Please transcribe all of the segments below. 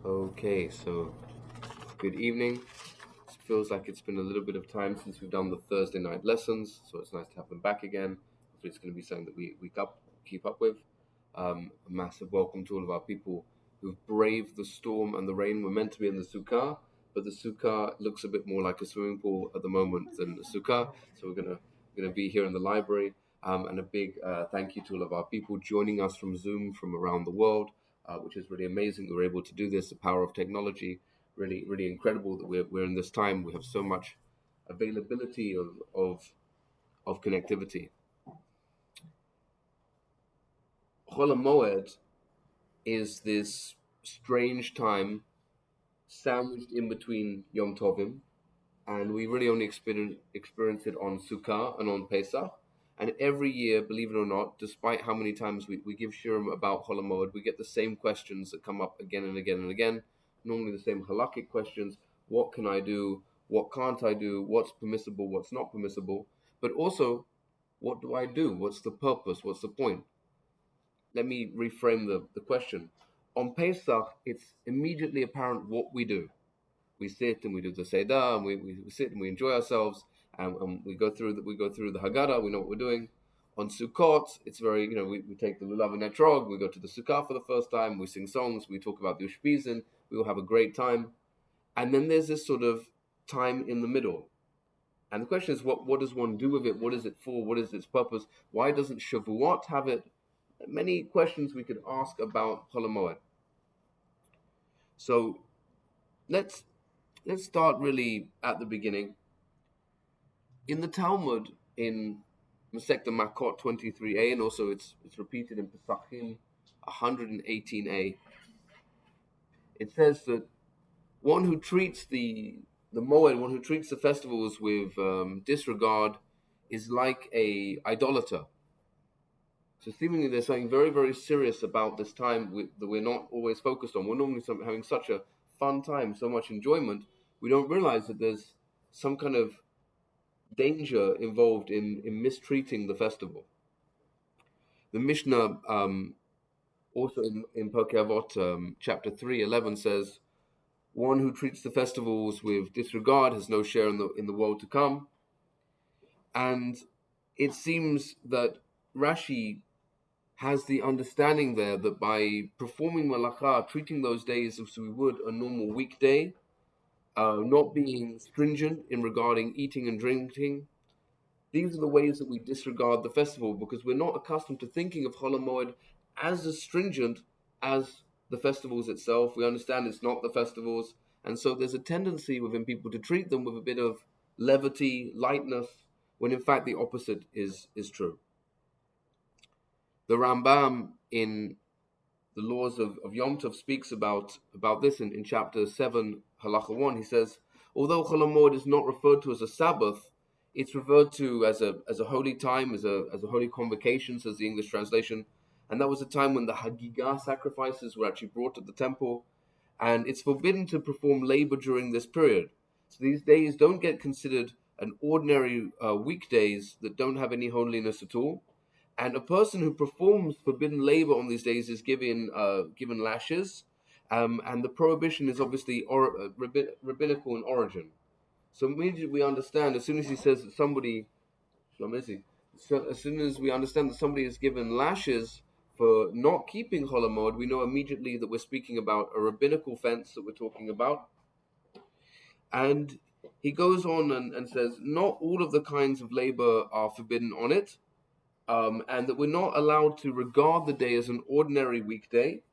Okay, so good evening. It feels like it's been a little bit of time since we've done the Thursday night lessons, so it's nice to have them back again. Hopefully, it's going to be something that we keep up with. A massive welcome to all of our people who've braved the storm and the rain. We're meant to be in the sukkah, but the sukkah looks a bit more like a swimming pool at the moment than the sukkah, so we're gonna be here in the library. And a big thank you to all of our people joining us from Zoom from around the world, which is really amazing that we're able to do this. The power of technology, really incredible that we're in this time. We have so much availability of connectivity. Chol HaMoed is this strange time sandwiched in between Yom Tovim, and we really only experience it on Sukkah and on Pesach. And every year, believe it or not, despite how many times we give shirim about Chol HaMoed, we get the same questions that come up again and again and again. Normally the same halakhic questions: what can I do? What can't I do? What's permissible? What's not permissible? But also, what do I do? What's the purpose? What's the point? Let me reframe the question. On Pesach, it's immediately apparent what we do. We sit and we do the Seder, and we sit and we enjoy ourselves, and we go through the Haggadah. We know what we're doing. On Sukkot, it's very, we take the lulav and etrog, we go to the Sukkah for the first time, we sing songs, we talk about the Ushpizin, we all have a great time. And then there's this sort of time in the middle. And the question is, what does one do with it? What is it for? What is its purpose? Why doesn't Shavuot have it? Many questions we could ask about Chol HaMoed. So let's start really at the beginning. In the Talmud, in Masechta Makot 23a, and also it's repeated in Pesachim 118a, it says that one who treats the Moed, one who treats the festivals with disregard, is like a idolater. So seemingly there's something very, very serious about this time that we're not always focused on. We're normally having such a fun time, so much enjoyment, we don't realize that there's some kind of danger involved in mistreating the festival. The Mishnah, also in Pirkei Avot, chapter 3:11 says, "One who treats the festivals with disregard has no share in the world to come." And it seems that Rashi has the understanding there that by performing malacha, treating those days as we would a normal weekday, not being stringent in regarding eating and drinking, these are the ways that we disregard the festival, because we're not accustomed to thinking of Chol HaMoed as stringent as the festivals itself. We understand it's not the festivals, and so there's a tendency within people to treat them with a bit of levity, lightness, when in fact the opposite is true. The Rambam in the laws of Yom Tov speaks about this in chapter 7, halacha 1. He says, although Chol HaMoed is not referred to as a Sabbath, it's referred to as a holy time, as a holy convocation, says the English translation. And that was a time when the Hagigah sacrifices were actually brought to the temple. And it's forbidden to perform labor during this period. So these days don't get considered an ordinary weekdays that don't have any holiness at all. And a person who performs forbidden labor on these days is given lashes, and the prohibition is obviously rabbinical in origin. So immediately we understand, as soon as he says that somebody, as soon as we understand that somebody is given lashes for not keeping Chol HaMoed, we know immediately that we're speaking about a rabbinical offense that we're talking about. And he goes on and says, not all of the kinds of labor are forbidden on it. And that we're not allowed to regard the day as an ordinary weekday,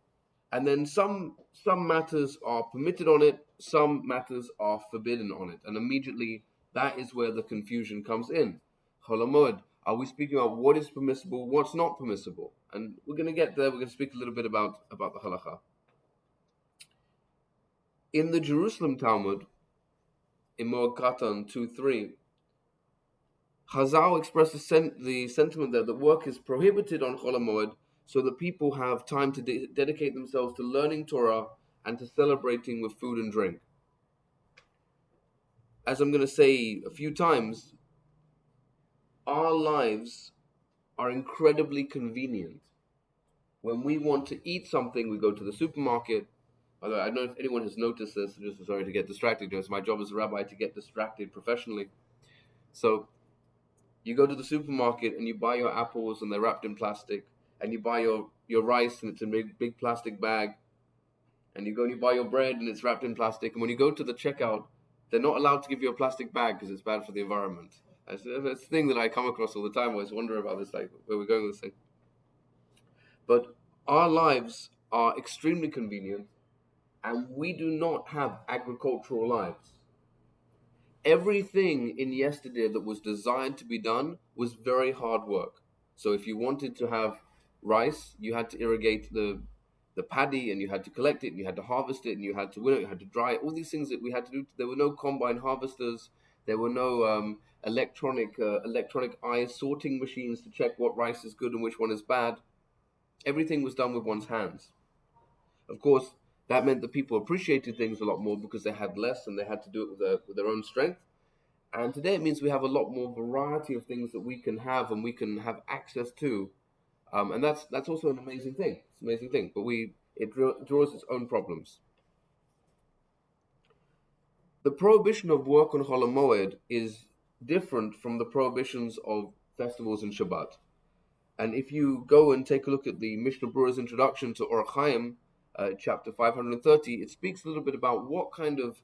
and then some matters are permitted on it, some matters are forbidden on it, and immediately that is where the confusion comes in. Chol HaMoed, are we speaking about what is permissible, what's not permissible? And we're going to get there. We're going to speak a little bit about the halacha. In the Jerusalem Talmud, in Moed Katan 2:3, Chazal expressed the sentiment there that work is prohibited on Chol HaMoed so that people have time to dedicate themselves to learning Torah and to celebrating with food and drink. As I'm going to say a few times, our lives are incredibly convenient. When we want to eat something, we go to the supermarket. Although I don't know if anyone has noticed this. Just sorry to get distracted. It's my job as a rabbi to get distracted professionally. So you go to the supermarket and you buy your apples and they're wrapped in plastic, and you buy your rice and it's in a big plastic bag, and you go and you buy your bread and it's wrapped in plastic. And when you go to the checkout, they're not allowed to give you a plastic bag because it's bad for the environment. That's a thing that I come across all the time. I always wonder about this, like where we're going with this thing. But our lives are extremely convenient, and we do not have agricultural lives. Everything in yesterday that was designed to be done was very hard work. So if you wanted to have rice, you had to irrigate the paddy, and you had to collect it, and you had to harvest it, and you had to winnow it, you had to dry it. All these things that we had to do. There were no combine harvesters. There were no electronic eye sorting machines to check what rice is good and which one is bad. Everything was done with one's hands. Of course, that meant that people appreciated things a lot more because they had less and they had to do it with their own strength. And today it means we have a lot more variety of things that we can have and we can have access to. And that's also an amazing thing. It's an amazing thing. But it draws its own problems. The prohibition of work on Chol HaMoed is different from the prohibitions of festivals and Shabbat. And if you go and take a look at the Mishnah Berurah's introduction to Orach Chaim, chapter 530, it speaks a little bit about what kind of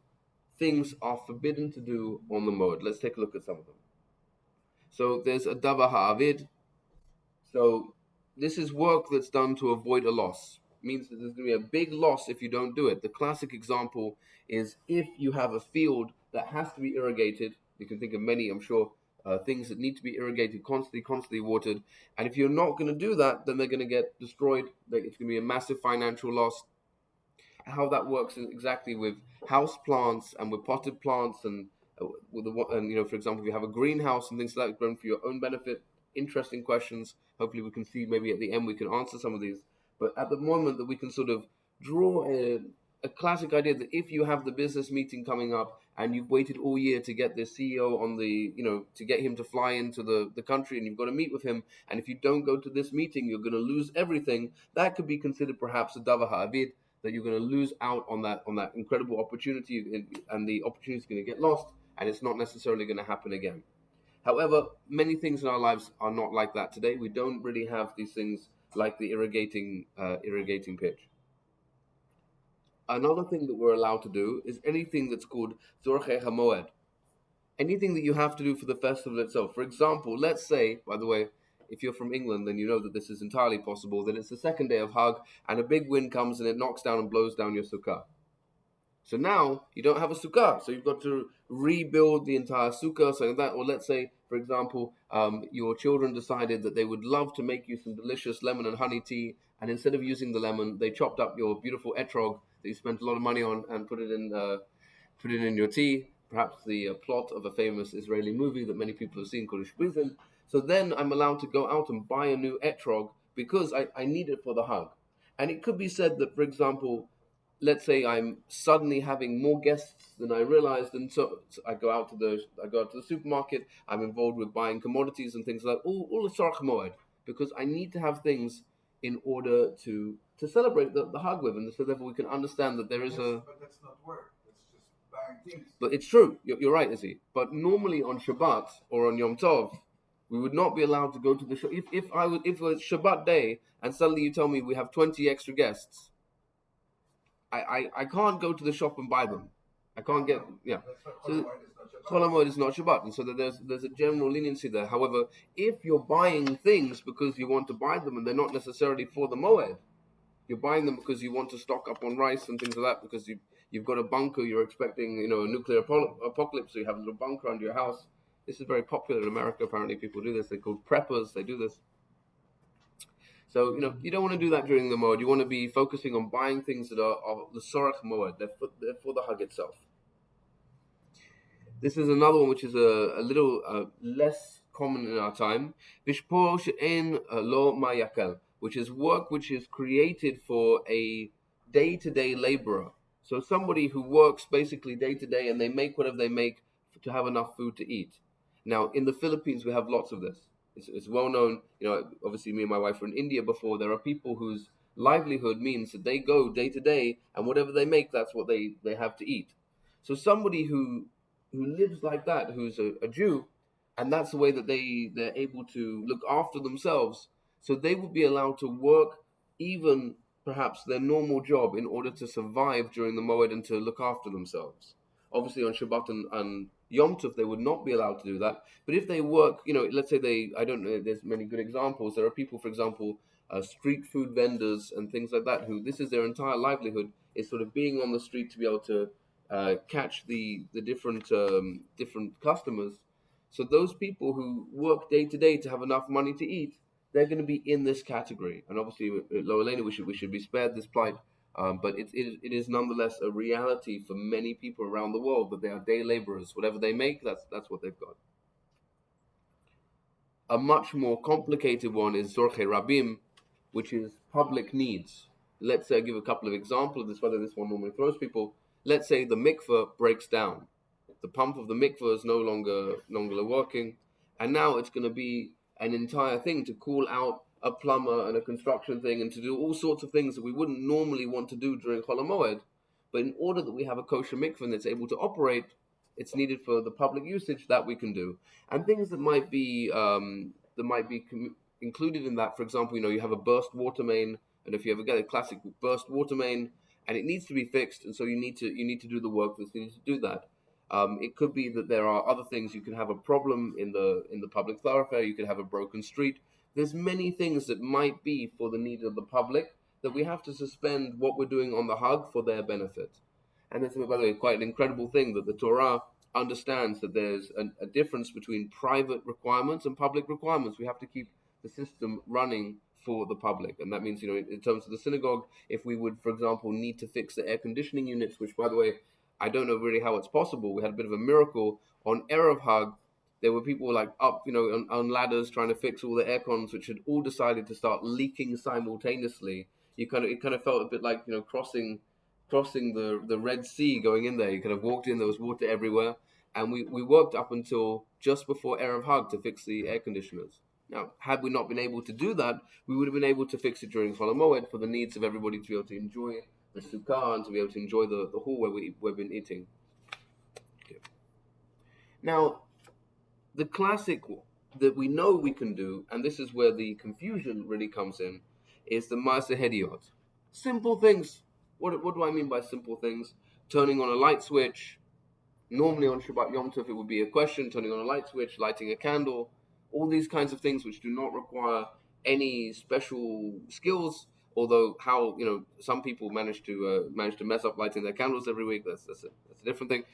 things are forbidden to do on the Moed. Let's take a look at some of them. So there's a Davar Ha'avid. So this is work that's done to avoid a loss. It means that there's going to be a big loss if you don't do it. The classic example is if you have a field that has to be irrigated. You can think of many, I'm sure, things that need to be irrigated, constantly watered. And if you're not going to do that, then they're going to get destroyed. It's going to be a massive financial loss. How that works exactly with house plants and with potted plants and for example, if you have a greenhouse and things like that grown for your own benefit. Interesting questions. Hopefully we can see maybe at the end we can answer some of these. But at the moment that we can sort of draw a classic idea that if you have the business meeting coming up and you've waited all year to get the CEO on to get him to fly into the country, and you've got to meet with him, and if you don't go to this meeting, you're going to lose everything. That could be considered perhaps a davar ha'avid, that you're going to lose out on that incredible opportunity, and the opportunity is going to get lost, and it's not necessarily going to happen again. However, many things in our lives are not like that today. We don't really have these things like the irrigating pitch. Another thing that we're allowed to do is anything that's called Chol HaMoed. Anything that you have to do for the festival itself. For example, let's say, by the way, if you're from England, then you know that this is entirely possible, that it's the second day of Hag, and a big wind comes and it knocks down and blows down your sukkah. So now you don't have a sukkah, so you've got to rebuild the entire sukkah. So that, or let's say, for example, your children decided that they would love to make you some delicious lemon and honey tea, and instead of using the lemon, they chopped up your beautiful etrog that you spent a lot of money on and put it in your tea. Perhaps the plot of a famous Israeli movie that many people have seen called Shprizin. So then I'm allowed to go out and buy a new etrog because I need it for the Hag. And it could be said that, for example, let's say I'm suddenly having more guests than I realized, and so I go out to the supermarket. I'm involved with buying commodities and things like that, all the Chol HaMoed, because I need to have things in order to celebrate the Hag with, and so therefore we can understand that there is But that's not work. That's just buying things. But it's true. You're right, Izzy. But normally on Shabbat or on Yom Tov, we would not be allowed to go to the shop. If it was Shabbat day and suddenly you tell me we have 20 extra guests, I can't go to the shop and buy them. I can't get So Chol HaMoed is not Shabbat, and so there's a general leniency there. However, if you're buying things because you want to buy them and they're not necessarily for the Moed, you're buying them because you want to stock up on rice and things like that, because you've got a bunker, you're expecting a nuclear apocalypse, so you have a little bunker under your house. This is very popular in America. Apparently, people do this. They're called preppers. They do this. So, you don't want to do that during the Moed. You want to be focusing on buying things that are the Chol HaMoed. They're for the Hag itself. This is another one which is a little less common in our time. Vishpor she'en lo ma'yakel, which is work which is created for a day-to-day laborer. So somebody who works basically day-to-day, and they make whatever they make to have enough food to eat. Now, in the Philippines, we have lots of this. It's well known. Obviously, me and my wife were in India before. There are people whose livelihood means that they go day to day, and whatever they make, that's what they have to eat. So somebody who lives like that, who's a Jew, and that's the way that they're able to look after themselves. So they will be allowed to work even perhaps their normal job in order to survive during the Moed and to look after themselves. Obviously, on Shabbat and Yom Tov, they would not be allowed to do that. But if they work, let's say I don't know, there's many good examples. There are people, for example, street food vendors and things like that, who this is their entire livelihood, is sort of being on the street to be able to catch the different customers. So those people who work day to day to have enough money to eat, they're going to be in this category. And obviously, Lo Elena, we should be spared this plight. But it is nonetheless a reality for many people around the world that they are day laborers. Whatever they make, that's what they've got. A much more complicated one is Zorche Rabim, which is public needs. Let's say I give a couple of examples. This whether this one normally throws people. Let's say the mikveh breaks down. The pump of the mikveh is no longer working, and now it's going to be an entire thing to call out a plumber and a construction thing and to do all sorts of things that we wouldn't normally want to do during Chol HaMoed. But in order that we have a kosher mikveh that's able to operate, it's needed for the public usage that we can do. And things that might be included in that. For example, you have a burst water main, and if you ever get a classic burst water main, and it needs to be fixed, and so you need to do the work that's needed to do that. It could be that there are other things. You can have a problem in the public thoroughfare. You could have a broken street. There's many things that might be for the need of the public that we have to suspend what we're doing on the Hug for their benefit. And it's, by the way, quite an incredible thing that the Torah understands that there's a difference between private requirements and public requirements. We have to keep the system running for the public. And that means, in terms of the synagogue, if we would, for example, need to fix the air conditioning units, which, by the way, I don't know really how it's possible. We had a bit of a miracle on Erev Hag. There were people like up, on ladders trying to fix all the air cons, which had all decided to start leaking simultaneously. It kind of felt a bit like crossing the Red Sea going in there. You kind of walked in, there was water everywhere, and we worked up until just before Erev Hag to fix the air conditioners. Now, had we not been able to do that, we would have been able to fix it during Chol HaMoed for the needs of everybody to be able to enjoy the sukkah and to be able to enjoy the hall where we've been eating. Okay. Now, the classic that we know we can do, and this is where the confusion really comes in, is the Maaseh Hediot. Simple things. What do I mean by simple things? Turning on a light switch. Normally on Shabbat Yom Tov it would be a question, turning on a light switch, lighting a candle, all these kinds of things which do not require any special skills. Although how some people manage to mess up lighting their candles every week, that's a different thing.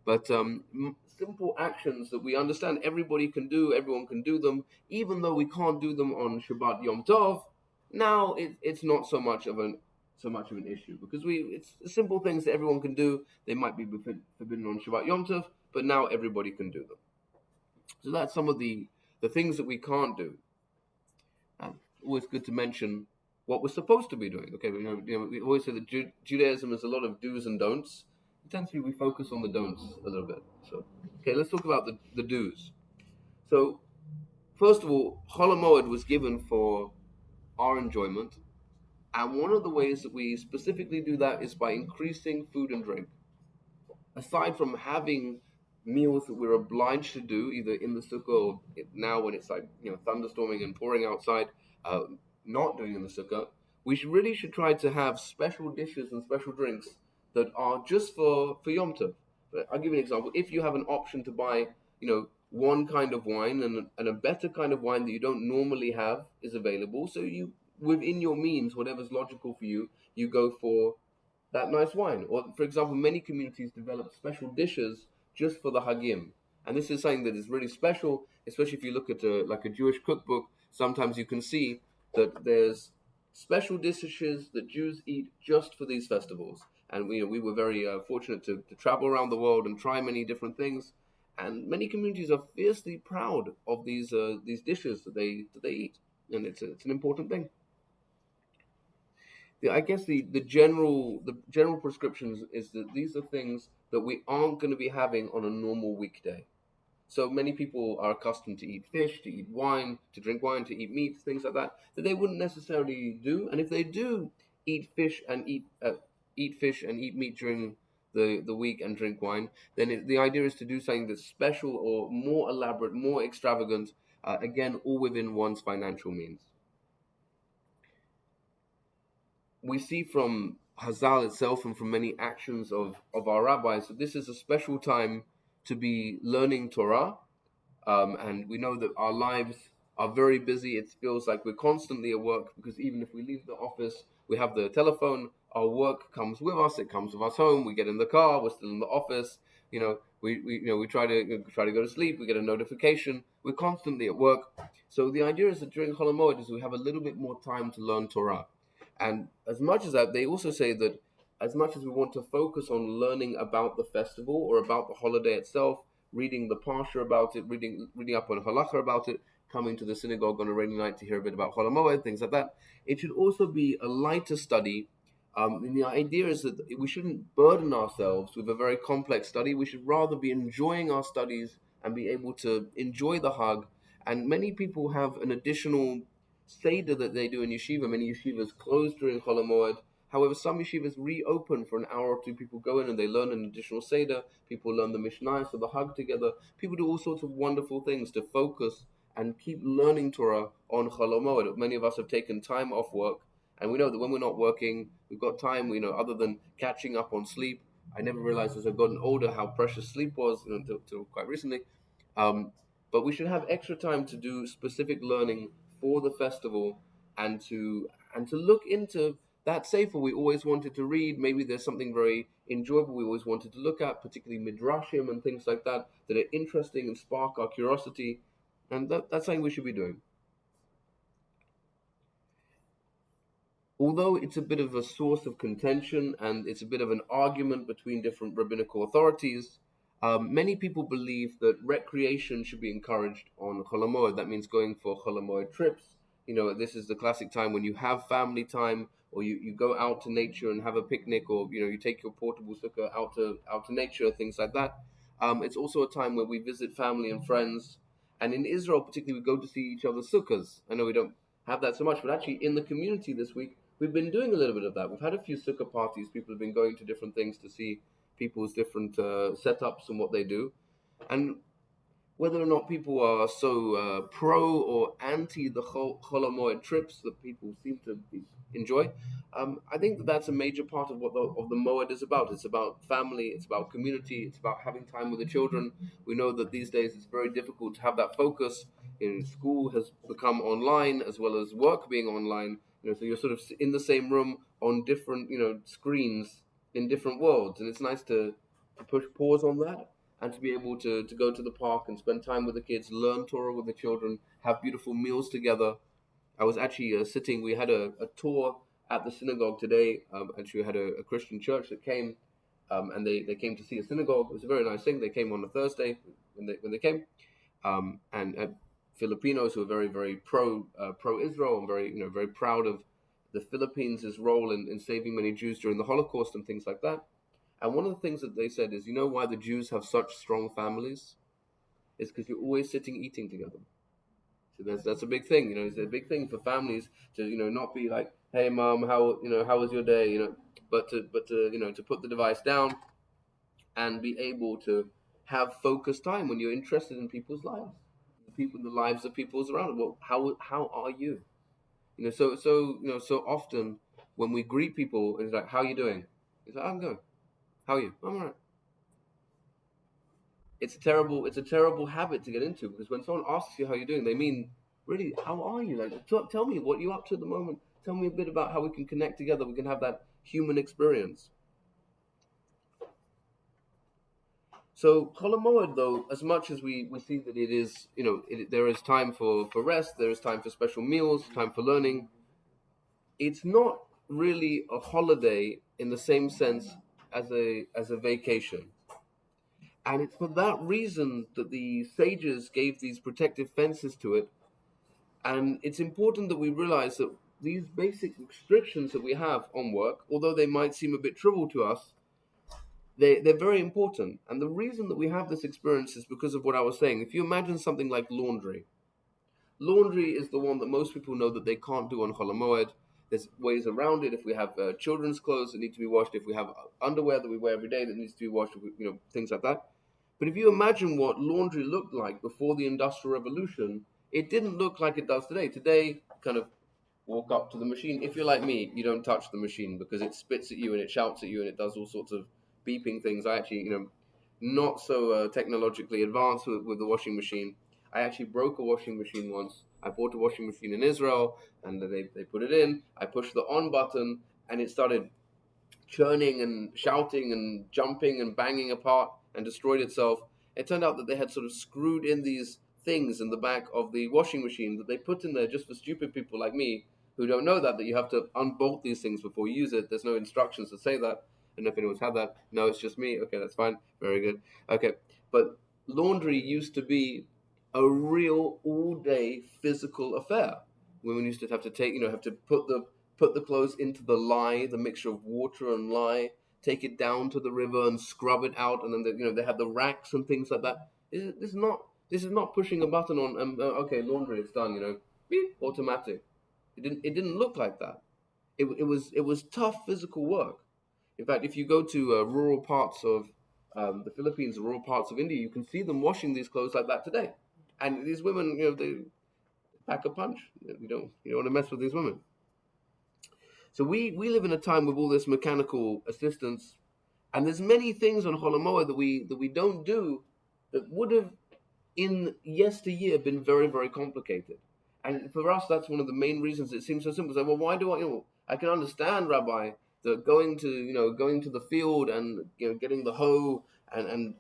But simple actions that we understand everybody can do, everyone can do them, even though we can't do them on Shabbat Yom Tov. Now it's not so much of an issue because it's simple things that everyone can do. They might be forbidden on Shabbat Yom Tov, but now everybody can do them. So that's some of the things that we can't do. Always good to mention what we're supposed to be doing. Okay, we always say that Judaism is a lot of do's and don'ts. Essentially, we focus on the don'ts a little bit. So, okay, let's talk about the do's. So, first of all, Chol HaMoed was given for our enjoyment, and one of the ways that we specifically do that is by increasing food and drink. Aside from having meals that we're obliged to do, either in the sukkah or now when it's like thunderstorming and pouring outside, not doing in the sukkah, we should try to have special dishes and special drinks that are just for Yom Tov. I'll give you an example. If you have an option to buy, one kind of wine and a better kind of wine that you don't normally have is available, so you, within your means, whatever's logical for you, you go for that nice wine. Or, for example, many communities develop special dishes just for the Hagim. And this is something that is really special, especially if you look at a Jewish cookbook. Sometimes you can see that there's special dishes that Jews eat just for these festivals. And we were very fortunate to travel around the world and try many different things. And many communities are fiercely proud of these dishes that they eat, and it's an important thing. I guess the general prescriptions is that these are things that we aren't going to be having on a normal weekday. So many people are accustomed to eat fish, to eat wine, to drink wine, to eat meat, things like that, that they wouldn't necessarily do. And if they do eat fish and eat meat during the week and drink wine, then the idea is to do something that's special or more elaborate, more extravagant, again, all within one's financial means. We see from Hazal itself and from many actions of our rabbis that this is a special time to be learning Torah. And we know that our lives are very busy. It feels like we're constantly at work because even if we leave the office, we have the telephone. Our work comes with us. It comes with us home. We get in the car. We're still in the office. We try to go to sleep. We get a notification. We're constantly at work. So the idea is that during Chol HaMoed is we have a little bit more time to learn Torah. And as much as that, they also say that as much as we want to focus on learning about the festival or about the holiday itself, reading the parsha about it, reading up on halacha about it, coming to the synagogue on a rainy night to hear a bit about Chol HaMoed, things like that. It should also be a lighter study. And the idea is that we shouldn't burden ourselves with a very complex study. We should rather be enjoying our studies and be able to enjoy the Hag. And many people have an additional Seder that they do in yeshiva. Many yeshivas close during Chol HaMoed. However, some yeshivas reopen for an hour or two. People go in and they learn an additional Seder. People learn the Mishnah, so the Hag together. People do all sorts of wonderful things to focus and keep learning Torah on Chol HaMoed. Many of us have taken time off work, and we know that when we're not working, we've got time, other than catching up on sleep. I never realized as I've gotten older how precious sleep was, until quite recently. But we should have extra time to do specific learning for the festival and to look into that sefer we always wanted to read. Maybe there's something very enjoyable we always wanted to look at, particularly midrashim and things like that are interesting and spark our curiosity. And that's something we should be doing. Although it's a bit of a source of contention and it's a bit of an argument between different rabbinical authorities, many people believe that recreation should be encouraged on Chol HaMoed. That means going for Chol HaMoed trips. This is the classic time when you have family time, or you go out to nature and have a picnic, or you take your portable sukkah out to nature, things like that. It's also a time where we visit family and friends. And in Israel, particularly, we go to see each other's sukkahs. I know we don't have that so much, but actually in the community this week, we've been doing a little bit of that. We've had a few sukkah parties. People have been going to different things to see people's different setups and what they do. And whether or not people are so pro or anti the Chol HaMoed trips that people seem to enjoy, I think that's a major part of what the Moed is about. It's about family, it's about community, it's about having time with the children. We know that these days it's very difficult to have that focus. School has become online as well as work being online. So you're sort of in the same room on different screens in different worlds, and it's nice to push pause on that and to be able to go to the park and spend time with the kids, learn Torah with the children, have beautiful meals together. I was actually we had a tour at the synagogue today. Actually, we had a Christian church that came, and they came to see a synagogue. It was a very nice thing. They came on a Thursday when they came, and Filipinos who are very, very pro Israel and very proud of the Philippines' role in saving many Jews during the Holocaust and things like that. And one of the things that they said is, why the Jews have such strong families? It's because you're always sitting eating together. So that's a big thing. It's a big thing for families to not be like, hey mom, how was your day? But to put the device down and be able to have focused time when you're interested in people's lives, the lives of people's around. Well, how are you? So often when we greet people, it's like, how are you doing? It's like, I'm good. How are you? I'm alright. It's a terrible habit to get into, because when someone asks you how you're doing, they mean, really, how are you? Like, tell me what you're up to at the moment. Tell me a bit about how we can connect together. We can have that human experience. So Chol HaMoed, though, as much as we see that it is, there is time for rest, there is time for special meals, time for learning, it's not really a holiday in the same sense as a vacation. And it's for that reason that the sages gave these protective fences to it. And it's important that we realize that these basic restrictions that we have on work, although they might seem a bit trivial to us, they're very important. And the reason that we have this experience is because of what I was saying. If you imagine something like laundry, laundry is the one that most people know that they can't do on Chol HaMoed. There's ways around it. If we have children's clothes that need to be washed, if we have underwear that we wear every day that needs to be washed, things like that. But if you imagine what laundry looked like before the Industrial Revolution, it didn't look like it does today. Today, kind of walk up to the machine. If you're like me, you don't touch the machine because it spits at you and it shouts at you and it does all sorts of beeping things. I actually, not so technologically advanced with the washing machine. I actually broke a washing machine once. I bought a washing machine in Israel and they put it in. I pushed the on button and it started churning and shouting and jumping and banging apart and destroyed itself. It turned out that they had sort of screwed in these things in the back of the washing machine that they put in there just for stupid people like me who don't know that you have to unbolt these things before you use it. There's no instructions to say that. I don't know if anyone's had that. No, it's just me. Okay, that's fine. Very good. Okay, but laundry used to be a real all-day physical affair. Women used to have to have to put the clothes into the lye, the mixture of water and lye, take it down to the river and scrub it out, and then they had the racks and things like that. This is not pushing a button on okay, laundry, it's done. Beep, automatic. It didn't look like that. It was tough physical work. In fact, if you go to rural parts of the Philippines, rural parts of India, you can see them washing these clothes like that today. And these women, they pack a punch. You don't want to mess with these women. So we live in a time with all this mechanical assistance, and there's many things on Chol HaMoed that we don't do that would have in yesteryear been very, very complicated. And for us, that's one of the main reasons it seems so simple. So, well, why do I can understand, Rabbi, that going to the field and getting the hoe and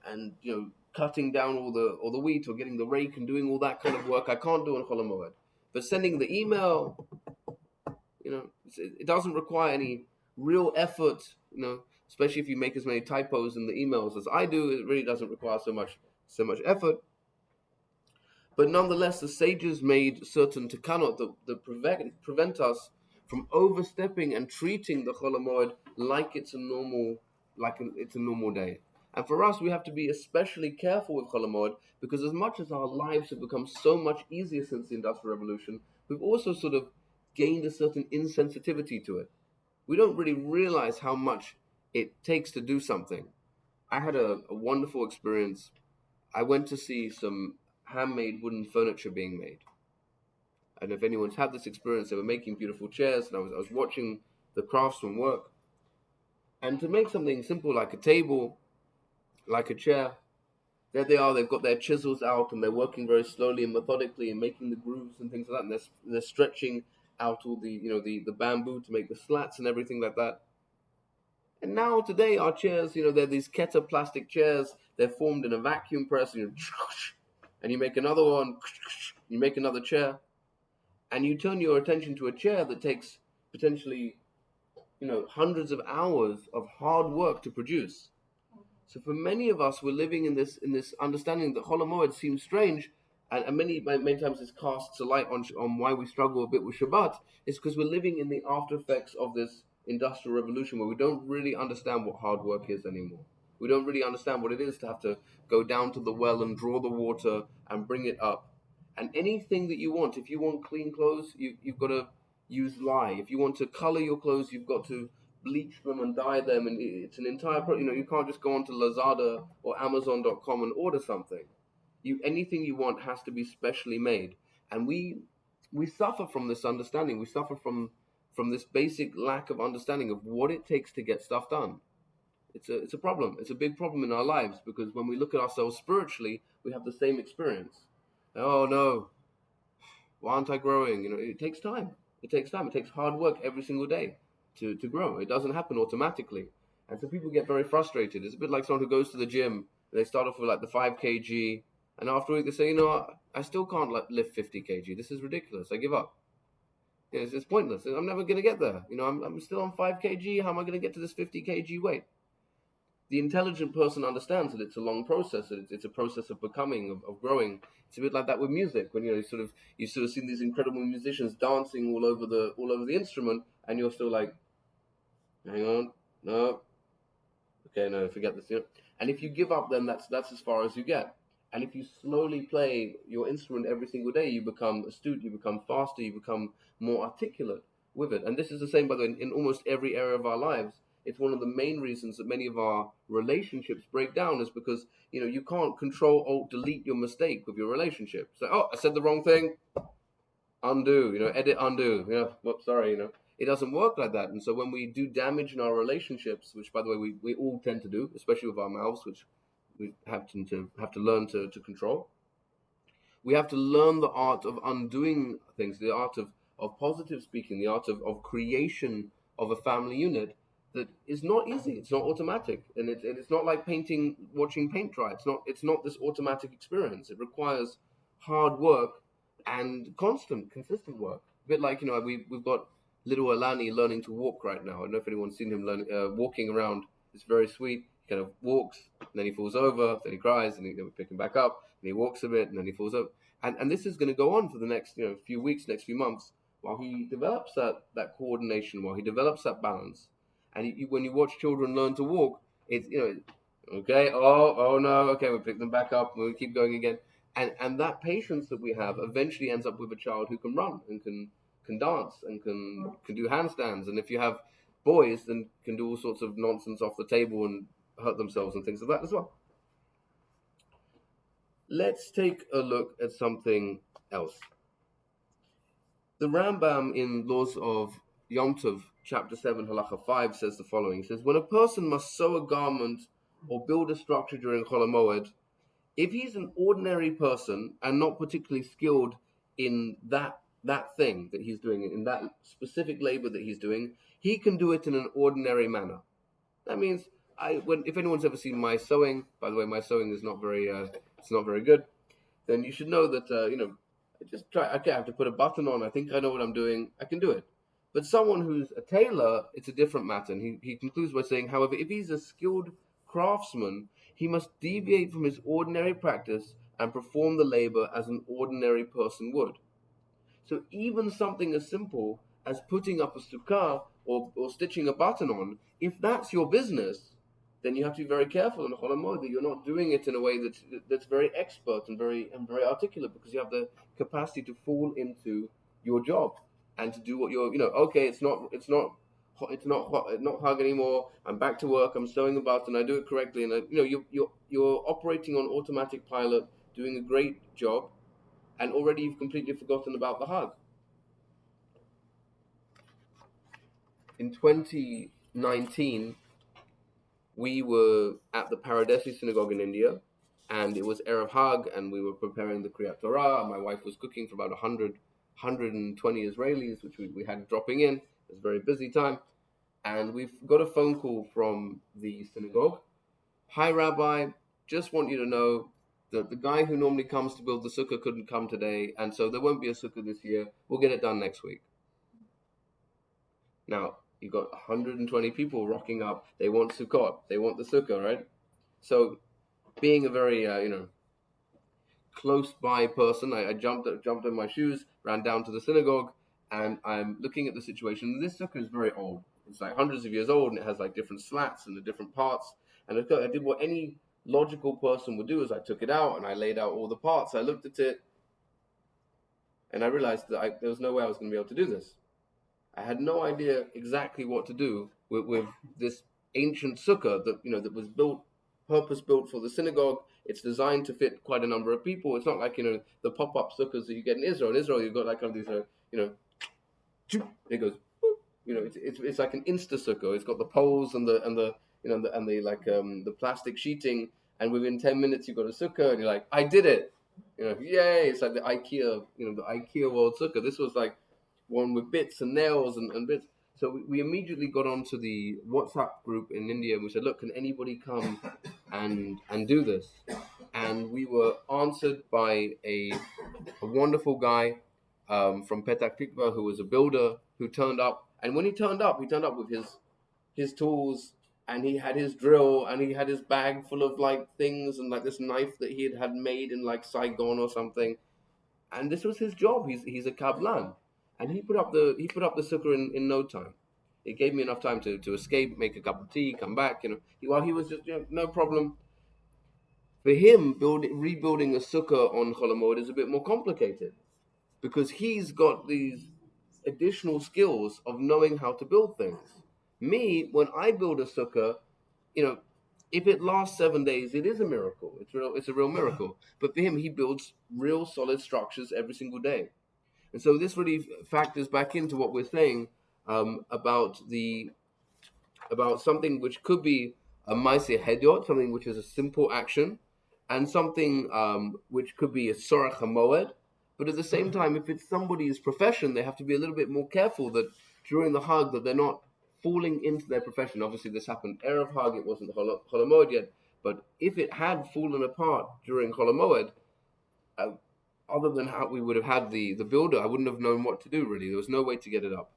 cutting down all the wheat or getting the rake and doing all that kind of work I can't do on Chol HaMoed. But sending the email, it doesn't require any real effort, especially if you make as many typos in the emails as I do. It really doesn't require so much effort. But nonetheless, the sages made certain takanot that prevent us from overstepping and treating the Chol HaMoed like it's a normal day. And for us, we have to be especially careful with Chol HaMoed because as much as our lives have become so much easier since the Industrial Revolution, we've also sort of gained a certain insensitivity to it. We don't really realize how much it takes to do something. I had a wonderful experience. I went to see some handmade wooden furniture being made. And if anyone's had this experience, they were making beautiful chairs, and I was watching the craftsmen work. And to make something simple like a table, like a chair, there they are, they've got their chisels out, and they're working very slowly and methodically and making the grooves and things like that, and they're stretching out all the bamboo to make the slats and everything like that. And now today our chairs, they're these Keta plastic chairs. They're formed in a vacuum press, and you make another one, you make another chair, and you turn your attention to a chair that takes potentially, hundreds of hours of hard work to produce. So for many of us, we're living in this understanding that Chol HaMoed seems strange, and many times this casts a light on why we struggle a bit with Shabbat. It's because we're living in the after effects of this industrial revolution where we don't really understand what hard work is anymore. We don't really understand what it is to have to go down to the well and draw the water and bring it up. And anything that you want, if you want clean clothes, you've got to use lye. If you want to color your clothes, you've got to bleach them and dye them, and it's an entire you can't just go onto Lazada or Amazon.com and order something. Anything you want has to be specially made, and we suffer from this understanding. We suffer from this basic lack of understanding of what it takes to get stuff done. It's a problem. It's a big problem in our lives because when we look at ourselves spiritually, we have the same experience. Oh no, why aren't I growing? It takes time. It takes time. It takes hard work every single day to grow. It doesn't happen automatically. And so people get very frustrated. It's a bit like someone who goes to the gym and they start off with like the 5 kg, and after a week they say, I still can't lift 50 kg. This is ridiculous. I give up. It's pointless. I'm never going to get there. I'm still on 5 kg. How am I going to get to this 50 kg weight? The intelligent person understands that it's a long process. That it's a process of becoming, of growing. It's a bit like that with music. When you sort of seen these incredible musicians dancing all over the instrument, and you're still like, hang on, no, Okay, no, forget this. And if you give up, then that's as far as you get. And if you slowly play your instrument every single day, you become astute, you become faster, you become more articulate with it. And this is the same, by the way, in almost every area of our lives. It's one of the main reasons that many of our relationships break down, is because you can't control alt delete your mistake with your relationship. So, oh, I said the wrong thing, undo, edit, undo, whoops, sorry, it doesn't work like that. And so when we do damage in our relationships, which by the way we all tend to do, especially with our mouths, which we have to learn to control, we have to learn the art of undoing things, the art of positive speaking, the art of creation of a family unit that is not easy. It's not automatic, and it's not like painting, watching paint dry. It's not this automatic experience. It requires hard work and consistent work. A bit like we've got little Alani learning to walk right now. I don't know if anyone's seen him walking around. It's very sweet. He kind of walks, and then he falls over, then he cries, and then we pick him back up, and he walks a bit, and then he falls over. And this is going to go on for the next few weeks, next few months, while he develops that coordination, while he develops that balance. And when you watch children learn to walk, it's okay, oh no, okay, we pick them back up, and we keep going again. And that patience that we have eventually ends up with a child who can run and can dance and can do handstands. And if you have boys, then can do all sorts of nonsense off the table and hurt themselves and things like that as well. Let's take a look at something else. The Rambam in Laws of Yom Tov, chapter 7, halacha 5, says the following. He says, when a person must sew a garment or build a structure during Chol HaMoed, if he's an ordinary person and not particularly skilled in that thing that he's doing, in that specific labor that he's doing, he can do it in an ordinary manner. That means, if anyone's ever seen my sewing, by the way, my sewing is not very good, then you should know that just try. Okay, I have to put a button on. I think I know what I'm doing. I can do it. But someone who's a tailor, it's a different matter. And he concludes by saying, however, if he's a skilled craftsman, he must deviate from his ordinary practice and perform the labor as an ordinary person would. So even something as simple as putting up a sukkah or stitching a button on, if that's your business, then you have to be very careful in Chol HaMoed that you're not doing it in a way that's very expert and very articulate, because you have the capacity to fall into your job and to do what you're okay, it's not hug anymore. I'm back to work. I'm sewing a button. I do it correctly, and you're operating on automatic pilot, doing a great job, and already you've completely forgotten about the hug. In 2019, we were at the Paradesi synagogue in India, and it was Erev Hag, and we were preparing the Kriyat Torah. My wife was cooking for about 120 Israelis, which we had dropping in. It was a very busy time. And we've got a phone call from the synagogue. Hi, Rabbi. Just want you to know that the guy who normally comes to build the sukkah couldn't come today, and so there won't be a sukkah this year. We'll get it done next week. Now, you've got 120 people rocking up. They want sukkah. They want the sukkah, right? So, being a very, close-by person, I jumped in my shoes, ran down to the synagogue, and I'm looking at the situation. This sukkah is very old. It's like hundreds of years old, and it has like different slats and the different parts. And I did what any logical person would do, is I took it out and I laid out all the parts. I looked at it, and I realized that there was no way I was going to be able to do this. I had no idea exactly what to do with this ancient sukkah that was purpose built for the synagogue. It's designed to fit quite a number of people. It's not like the pop-up sukkahs that you get in Israel. In Israel, you've got like kind of these it goes. It's like an Insta sukkah. It's got the poles and the plastic sheeting, and within 10 minutes you've got a sukkah, and you're like, I did it, yay! It's like the IKEA world sukkah. This was like one with bits and nails and bits. So we immediately got onto the WhatsApp group in India, and we said, look, can anybody come and do this? And we were answered by a wonderful guy from Petah Tikva, who was a builder, who turned up. And when he turned up with his tools, and he had his drill, and he had his bag full of like things, and like this knife that he had made in like Saigon or something. And this was his job. He's a kablan, and he put up the sukkah in no time. It gave me enough time to escape, make a cup of tea, come back. While he was just no problem. For him, rebuilding a sukkah on Chol HaMoed is a bit more complicated because he's got these additional skills of knowing how to build things. Me, when I build a sukkah, you know, if it lasts 7 days, it is a miracle. It's a real miracle. But for him, he builds real solid structures every single day. And so this really factors back into what we're saying about something which could be a maaseh hediot, something which is a simple action, and something which could be a Chol HaMoed. But at the same time, if it's somebody's profession, they have to be a little bit more careful that during the Hag that they're not falling into their profession. Obviously, this happened Erev Hag; it wasn't the Chol HaMoed yet. But if it had fallen apart during Chol HaMoed, uh, other than how we would have had the builder, I wouldn't have known what to do. Really, there was no way to get it up.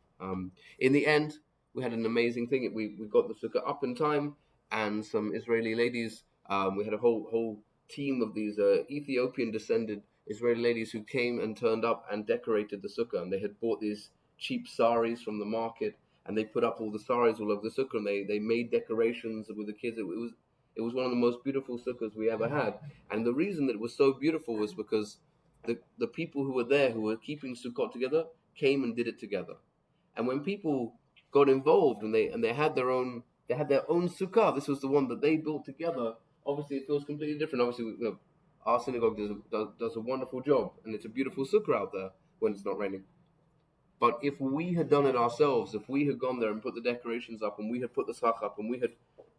In the end, we had an amazing thing. We got the sukkah up in time, and some Israeli ladies. We had a whole team of these Ethiopian descended Israeli ladies who came and turned up and decorated the sukkah. And they had bought these cheap saris from the market, and they put up all the saris all over the sukkah. And they made decorations with the kids. It was one of the most beautiful sukkahs we ever had. And the reason that it was so beautiful was because the people who were there, who were keeping Sukkot together, came and did it together. And when people got involved and they had their own sukkah, this was the one that they built together. Obviously, it feels completely different. Obviously, our synagogue does a wonderful job, and it's a beautiful sukkah out there when it's not raining. But if we had done it ourselves, if we had gone there and put the decorations up, and we had put the schach up, and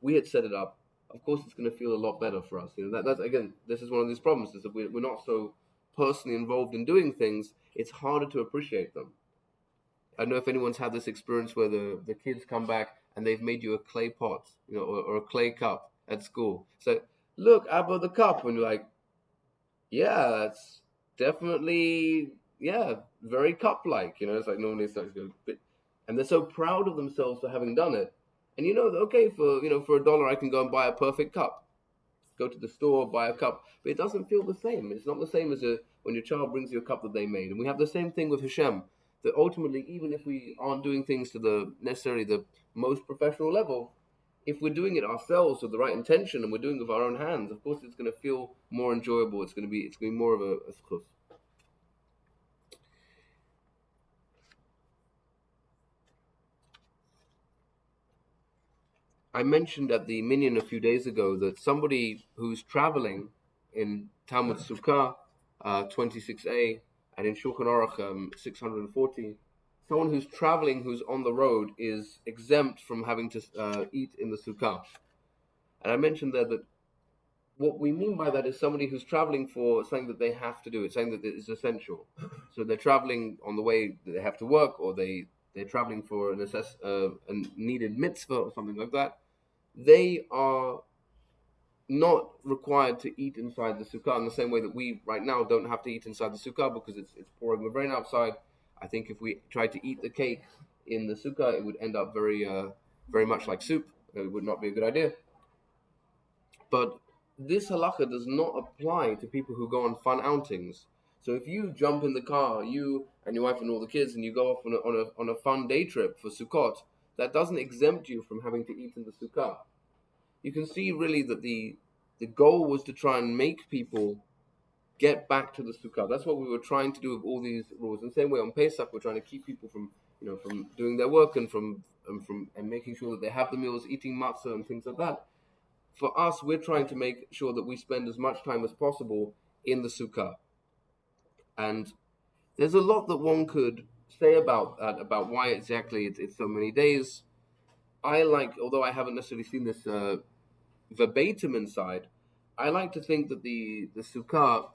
we had set it up, of course it's going to feel a lot better for us. That's again, this is one of these problems: is that we're not so personally involved in doing things. It's harder to appreciate them. I don't know if anyone's had this experience where the kids come back and they've made you a clay pot, or a clay cup at school. So look, Abba, the cup, and you're like, yeah, it's definitely, yeah, very cup-like. It's like normally it's like, and they're so proud of themselves for having done it. And that, okay, for $1 I can go and buy a perfect cup. Go to the store, buy a cup, but it doesn't feel the same. It's not the same as when your child brings you a cup that they made. And we have the same thing with Hashem. That ultimately, even if we aren't doing things to necessarily the most professional level, if we're doing it ourselves with the right intention and we're doing it with our own hands, of course it's going to feel more enjoyable. It's going to be more of a zchus. I mentioned at the minyan a few days ago that somebody who's traveling in Talmud Sukkah 26a and in Shulchan Aruch 640, someone who's traveling, who's on the road, is exempt from having to eat in the Sukkah. And I mentioned there that what we mean by that is somebody who's traveling for something that they have to do. It's something that is essential. So they're traveling on the way that they have to work, or they're traveling for a needed mitzvah or something like that. They are not required to eat inside the sukkah in the same way that we right now don't have to eat inside the sukkah because it's pouring with rain outside. I think if we tried to eat the cake in the sukkah, it would end up very much like soup. It would not be a good idea. But this halacha does not apply to people who go on fun outings. So if you jump in the car, you and your wife and all the kids, and you go off on a fun day trip for Sukkot, that doesn't exempt you from having to eat in the sukkah. You can see really that the goal was to try and make people get back to the sukkah. That's what we were trying to do with all these rules. In the same way on Pesach, we're trying to keep people from doing their work and from making sure that they have the meals, eating matzah and things like that. For us, we're trying to make sure that we spend as much time as possible in the sukkah. And there's a lot that one could say about that, about why exactly it's so many days. Although I haven't necessarily seen this verbatim inside, I like to think that the sukkah,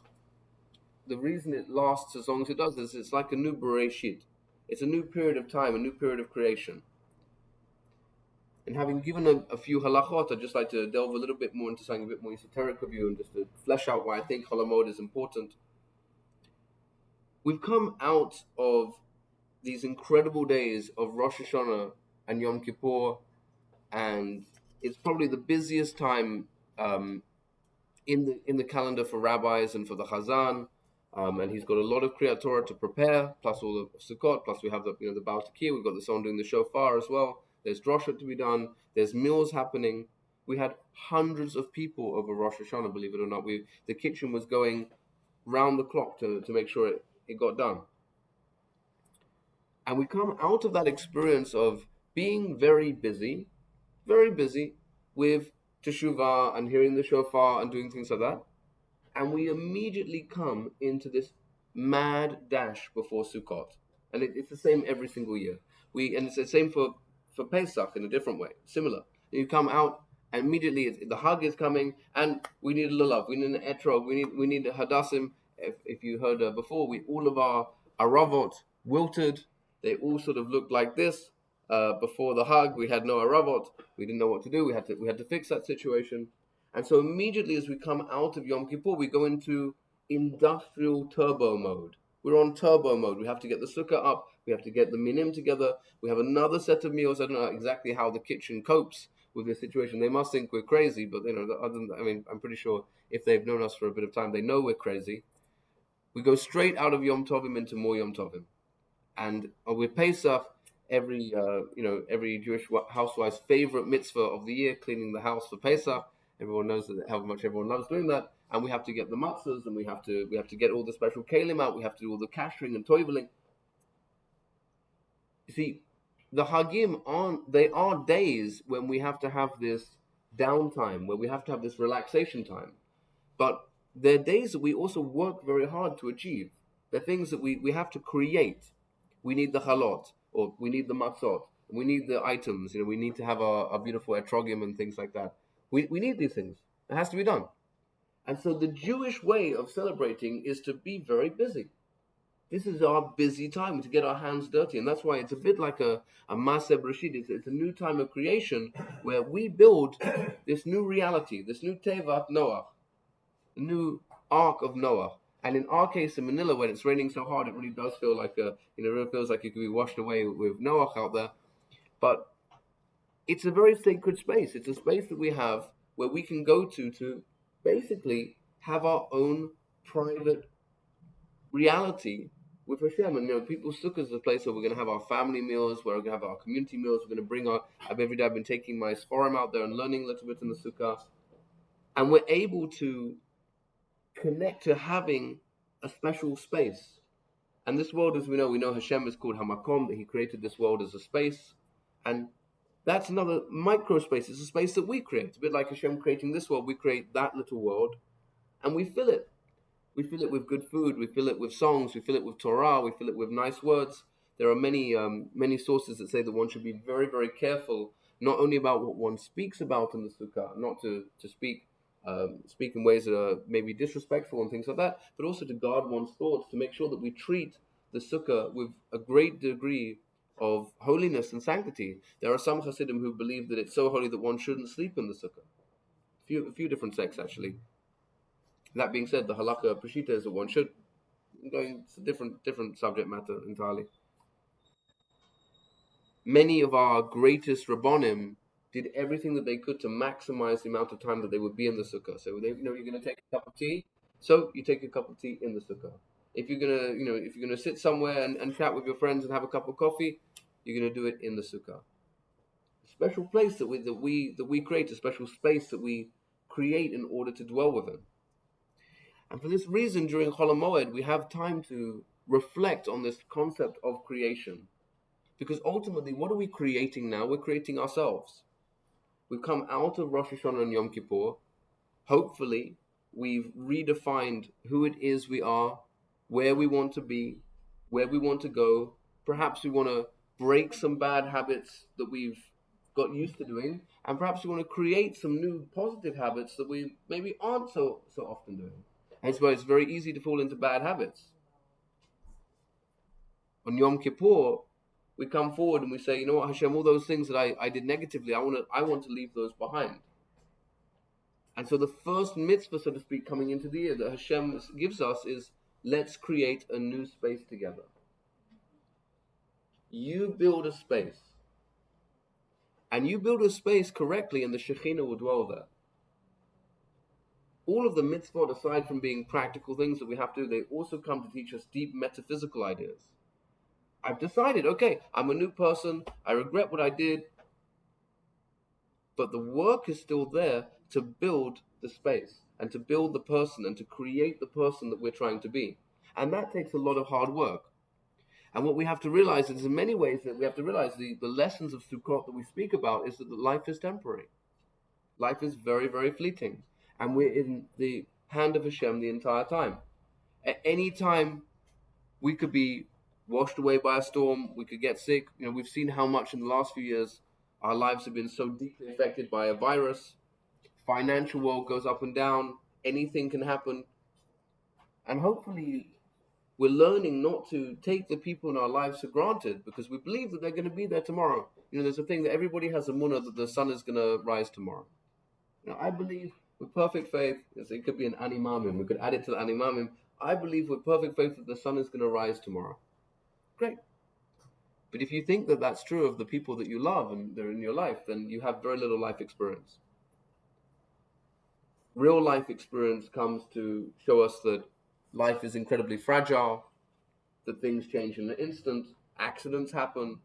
the reason it lasts as long as it does is it's like a new bereshit. It's a new period of time, a new period of creation. And having given a few halachot, I'd just like to delve a little bit more into something a bit more esoteric of you and just to flesh out why I think Chol HaMoed is important. We've come out of these incredible days of Rosh Hashanah and Yom Kippur, and it's probably the busiest time in the calendar for rabbis and for the Chazan. And he's got a lot of Kriyat Torah to prepare, plus all the Sukkot, plus we have the Baal Tekir, we've got the someone doing the shofar as well. there's drosha to be done, there's meals happening. We had hundreds of people over Rosh Hashanah, believe it or not. The kitchen was going round the clock to make sure it got done. And we come out of that experience of being very busy with teshuvah and hearing the shofar and doing things like that. And we immediately come into this mad dash before Sukkot. And it's the same every single year. And it's the same for Pesach in a different way, similar. You come out and immediately the Hag is coming, and we need a lulav, we need an etrog, we need a hadassim. If you heard before, all of our aravot wilted. They all sort of looked like this. Before the Hag, we had no aravot. We didn't know what to do. We had to fix that situation. And so immediately as we come out of Yom Kippur, we go into industrial turbo mode. We're on turbo mode. We have to get the sukkah up. We have to get the minim together. We have another set of meals. I don't know exactly how the kitchen copes with this situation. They must think we're crazy, but I'm pretty sure if they've known us for a bit of time, they know we're crazy. We go straight out of Yom Tovim into more Yom Tovim. And with Pesach, every Jewish housewife's favorite mitzvah of the year, cleaning the house for Pesach. Everyone knows how much everyone loves doing that, and we have to get the matzahs, and we have to get all the special kalim out. We have to do all the kashering and toiveling. You see, the Hagim are days when we have to have this downtime, where we have to have this relaxation time. But they're days that we also work very hard to achieve. They're things that we have to create. We need the halot, or we need the matzot, we need the items. We need to have our beautiful etrogim and things like that. We need these things. It has to be done. And so the Jewish way of celebrating is to be very busy. This is our busy time to get our hands dirty. And that's why it's a bit like a Maaseh Bereshit. It's a new time of creation where we build this new reality, this new Tevat Noah, the new Ark of Noah. And in our case in Manila, when it's raining so hard, it really does feel like it really feels like you could be washed away with Noah out there. But it's a very sacred space. It's a space that we have where we can go to basically have our own private reality with Hashem. And people's sukkahs is a place where we're going to have our family meals, where we're going to have our community meals. We're going to bring every day I've been taking my sforim out there and learning a little bit in the sukkah. And we're able to connect to having a special space. And this world, as we know Hashem is called Hamakom, that He created this world as a space. And that's another micro space. It's a space that we create. A bit like Hashem creating this world, we create that little world and we fill it. We fill it with good food, we fill it with songs, we fill it with Torah, we fill it with nice words. There are many sources that say that one should be very, very careful, not only about what one speaks about in the sukkah, not to speak in ways that are maybe disrespectful and things like that, but also to guard one's thoughts, to make sure that we treat the sukkah with a great degree of holiness and sanctity. There are some Hasidim who believe that it's so holy that one shouldn't sleep in the sukkah. A few different sects actually. That being said, the halakha peshita is that one should. It's a different subject matter entirely. Many of our greatest rabbonim did everything that they could to maximize the amount of time that they would be in the sukkah. So you're going to take a cup of tea, so you take a cup of tea in the sukkah. If you're gonna sit somewhere and chat with your friends and have a cup of coffee, you're gonna do it in the sukkah. A special place that we create, a special space that we create in order to dwell within. And for this reason, during Chol HaMoed, we have time to reflect on this concept of creation. Because ultimately, what are we creating now? We're creating ourselves. We've come out of Rosh Hashanah and Yom Kippur. Hopefully, we've redefined who it is we are, where we want to be, where we want to go. Perhaps we want to break some bad habits that we've got used to doing, and perhaps we want to create some new positive habits that we maybe aren't so often doing. Hence why it's very easy to fall into bad habits. On Yom Kippur, we come forward and we say, you know what, Hashem, all those things that I did negatively, I want to leave those behind. And so the first mitzvah, so to speak, coming into the year that Hashem gives us is, let's create a new space together. You build a space. And you build a space correctly and the Shekhinah will dwell there. All of the mitzvot, aside from being practical things that we have to do, they also come to teach us deep metaphysical ideas. I've decided, okay, I'm a new person, I regret what I did, but the work is still there to build the space and to build the person and to create the person that we're trying to be. And that takes a lot of hard work. And what we have to realize is, in many ways, that we have to realize the lessons of Sukkot that we speak about is that life is temporary. Life is very, very fleeting. And we're in the hand of Hashem the entire time. At any time, we could be washed away by a storm. We could get sick. We've seen how much in the last few years our lives have been so deeply affected by a virus. Financial world goes up and down. Anything can happen. And hopefully we're learning not to take the people in our lives for granted because we believe that they're going to be there tomorrow. There's a thing that everybody has a munah that the sun is going to rise tomorrow. I believe with perfect faith, it could be an animamim. We could add it to the animamim. I believe with perfect faith that the sun is going to rise tomorrow. Great. But if you think that that's true of the people that you love and they're in your life, then you have very little life experience. Real life experience comes to show us that life is incredibly fragile, that things change in an instant, accidents happen,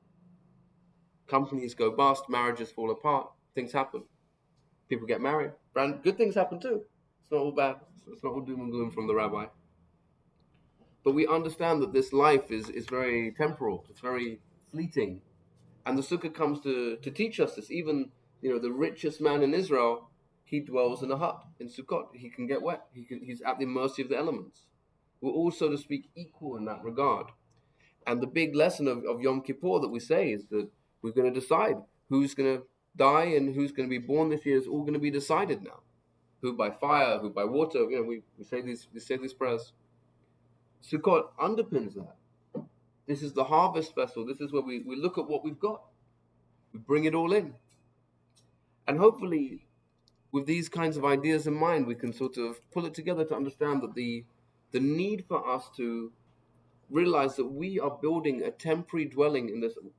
companies go bust, marriages fall apart, things happen. People get married, good things happen too. It's not all bad. It's not all doom and gloom from the rabbi. But we understand that this life is very temporal, it's very fleeting. And the sukkah comes to teach us this. Even, the richest man in Israel, he dwells in a hut in Sukkot. He can get wet. He's at the mercy of the elements. We're all, so to speak, equal in that regard. And the big lesson of Yom Kippur that we say is that we're going to decide who's going to die and who's going to be born this year is all going to be decided now. Who by fire, who by water. We say these prayers. Sukkot underpins that. This is the harvest festival. This is where we look at what we've got. We bring it all in. And hopefully, with these kinds of ideas in mind, we can sort of pull it together to understand that the need for us to realize that we are building a temporary dwelling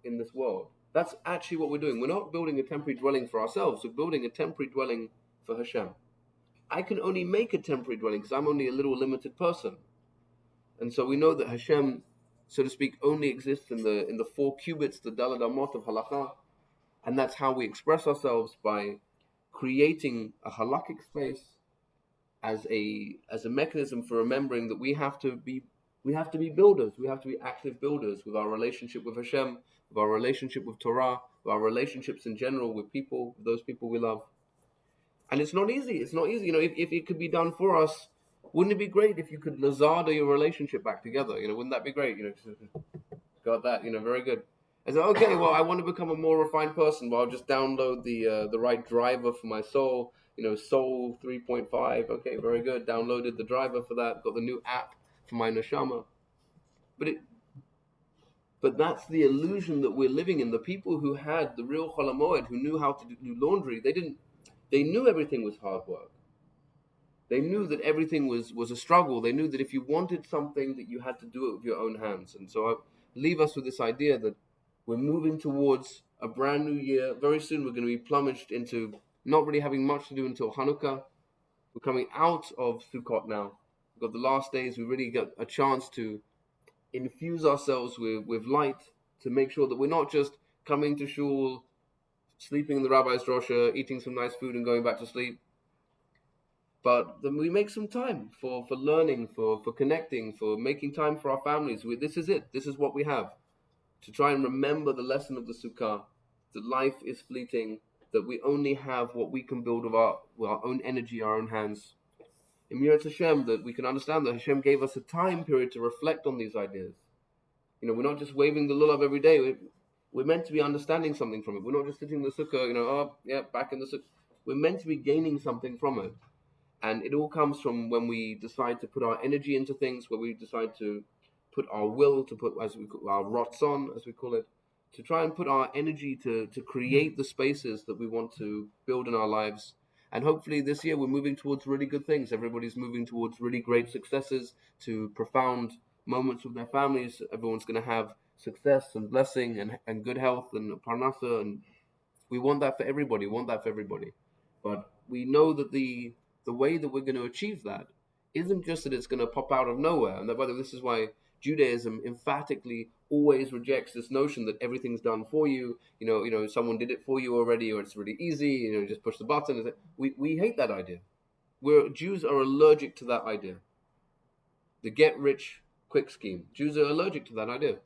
in this world. That's actually what we're doing. We're not building a temporary dwelling for ourselves. We're building a temporary dwelling for Hashem. I can only make a temporary dwelling because I'm only a little limited person. And so we know that Hashem, so to speak, only exists in the 4 cubits, the Daled Amot of Halakha. And that's how we express ourselves, by creating a halakhic space as a mechanism for remembering that we have to be builders. We have to be active builders with our relationship with Hashem, with our relationship with Torah, with our relationships in general with people, with those people we love. And it's not easy. It's not easy. If it could be done for us, wouldn't it be great if you could lazada your relationship back together? Wouldn't that be great? Got that. Very good. I said, okay, well, I want to become a more refined person. Well, I'll just download the right driver for my soul. Soul 3.5. Okay, very good. Downloaded the driver for that. Got the new app for my neshama. But that's the illusion that we're living in. The people who had the real Chol HaMoed, who knew how to do laundry, they knew everything was hard work. They knew that everything was a struggle. They knew that if you wanted something, that you had to do it with your own hands. And so I leave us with this idea that we're moving towards a brand new year. Very soon we're going to be plunged into not really having much to do until Hanukkah. We're coming out of Sukkot now. We've got the last days. We really got a chance to infuse ourselves with light, to make sure that we're not just coming to shul, sleeping in the rabbi's drosha, eating some nice food and going back to sleep. But then we make some time for learning, for connecting, for making time for our families. This is it. This is what we have. To try and remember the lesson of the Sukkah, that life is fleeting, that we only have what we can build with our own energy, our own hands. In Mirat Hashem, that we can understand that Hashem gave us a time period to reflect on these ideas. We're not just waving the lulav every day. We're meant to be understanding something from it. We're not just sitting in the Sukkah, back in the Sukkah. We're meant to be gaining something from it. And it all comes from when we decide to put our energy into things, where we decide to put our will, to put, as we call our ratzon, as we call it, to try and put our energy to create the spaces that we want to build in our lives. And hopefully this year we're moving towards really good things. Everybody's moving towards really great successes, to profound moments with their families. Everyone's going to have success and blessing and good health and parnasa. And we want that for everybody. But we know that the way that we're going to achieve that isn't just that it's going to pop out of nowhere. And by the way, this is why Judaism emphatically always rejects this notion that everything's done for you. Someone did it for you already, or it's really easy. Just push the button. We hate that idea. Jews are allergic to that idea. The get rich quick scheme. Jews are allergic to that idea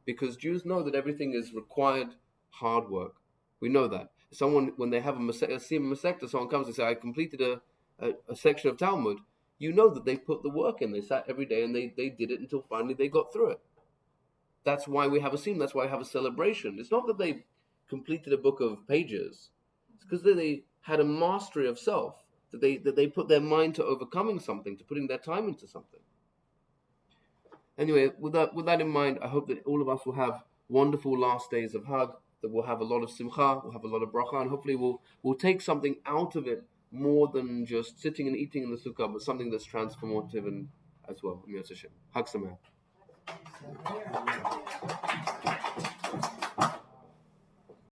because Jews know that everything is required hard work. We know that. Someone, when they have a Masechta, someone comes and says, I completed a section of Talmud, you know that they put the work in. They sat every day and they did it until finally they got through it. That's why we have a That's why we have a celebration. It's not that they completed a book of pages. It's because they had a mastery of self, that they put their mind to overcoming something, to putting their time into something. Anyway, with that in mind, I hope that all of us will have wonderful last days of Hag, that we'll have a lot of simcha, we'll have a lot of bracha, and hopefully we'll take something out of it more than just sitting and eating in the sukkah, but something that's transformative and as well. Hag Sameach.